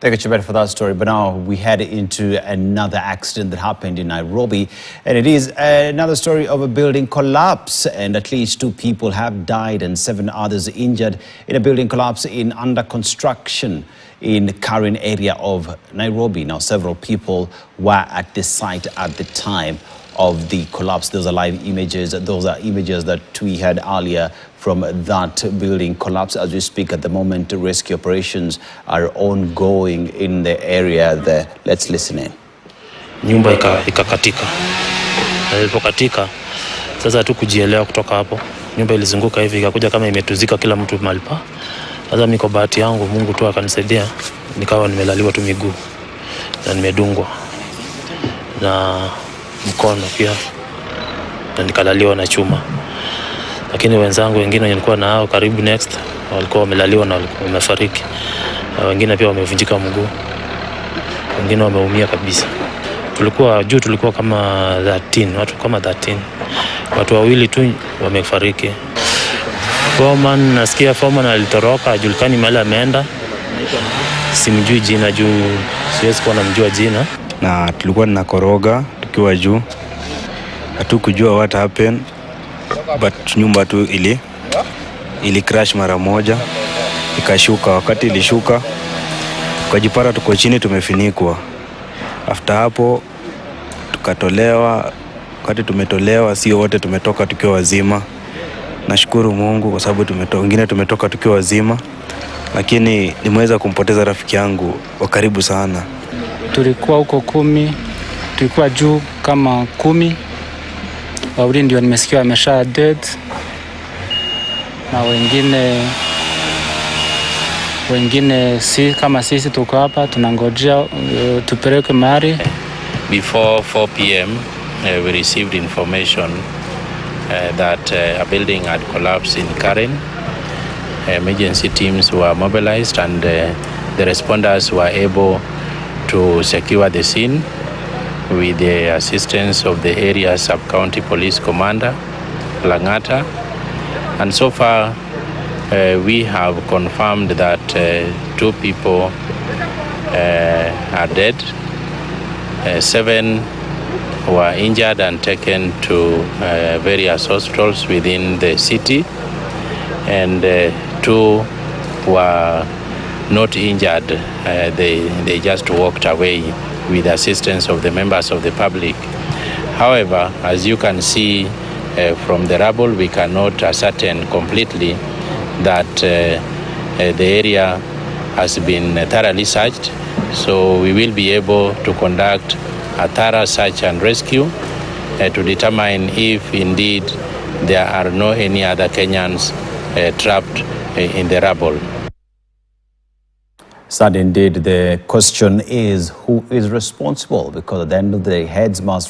Thank you, Chibet, for that story. But now we head into another accident that happened in Nairobi. And it is another story of a building collapse. And at least 2 people have died and 7 others injured in a building collapse under construction in Karen area of Nairobi. Now, several people were at the site at the time of the collapse. Those are live images. Those are images that we had earlier from that building collapse. As we speak at the moment, rescue operations are ongoing in the area there. Let's listen in. Nyumba ikakatika. Ilipokatika, sasa tu kujielewa kutoka hapo. Nyumba ilizunguka hivi ikakuja kama imetuzika kila mtu mahali pa. Sasa mimi kwa bahati yangu Mungu tu akanisaidia, nikawa nimelaliwa tu miguu na nimedungwa na mkono pia na nikalaliwa na chuma. Lakini wenzangu wengine nilikuwa nao karibu next walikuwa wamelaliwa na wamefariki. Wengine pia wamevunjika mguu. Wengine wameumia kabisa. Tulikuwa kama 13, watu kama 13. Watu wawili tu wamefariki. Foreman, nasikia foreman alitoroka, hajulikani mahali ameenda. Simjui jina juu, siwezi kuwa namjua jina. Na tulikuwa tunakoroga tukiwa juu. Hatukujua what happened, but nyumba tu ili crash mara moja, ikashuka. Wakati ilishuka tukajipata tuko chini tumefinikwa. After hapo tukatolewa. Wakati tumetolewa sio wote tumetoka tukiwa wazima. Nashukuru Mungu kwa sababu wengine tumetoka tukiwa wazima, lakini nimeweza kumpoteza rafiki yangu wa karibu sana. Tulikuwa huko 10, tulikuwa juu kama 10. Wawili ndio nimesikia wamesha dead, na wengine kama sisi tuko hapa tunangojea tupeleke mahali. Before 4 p.m. We received information that a building had collapsed in Karen. Emergency teams were mobilized and the responders were able to secure the scene with the assistance of the area sub-county police commander, Langata. And so far, we have confirmed that 2 people are dead. 7 were injured and taken to various hospitals within the city. And 2 were not injured. They just walked away with assistance of the members of the public. However, as you can see from the rubble, we cannot ascertain completely that the area has been thoroughly searched. So we will be able to conduct a thorough search and rescue to determine if indeed there are no any other Kenyans trapped in the rubble. Sad indeed. The question is, who is responsible? Because at the end of the day, heads must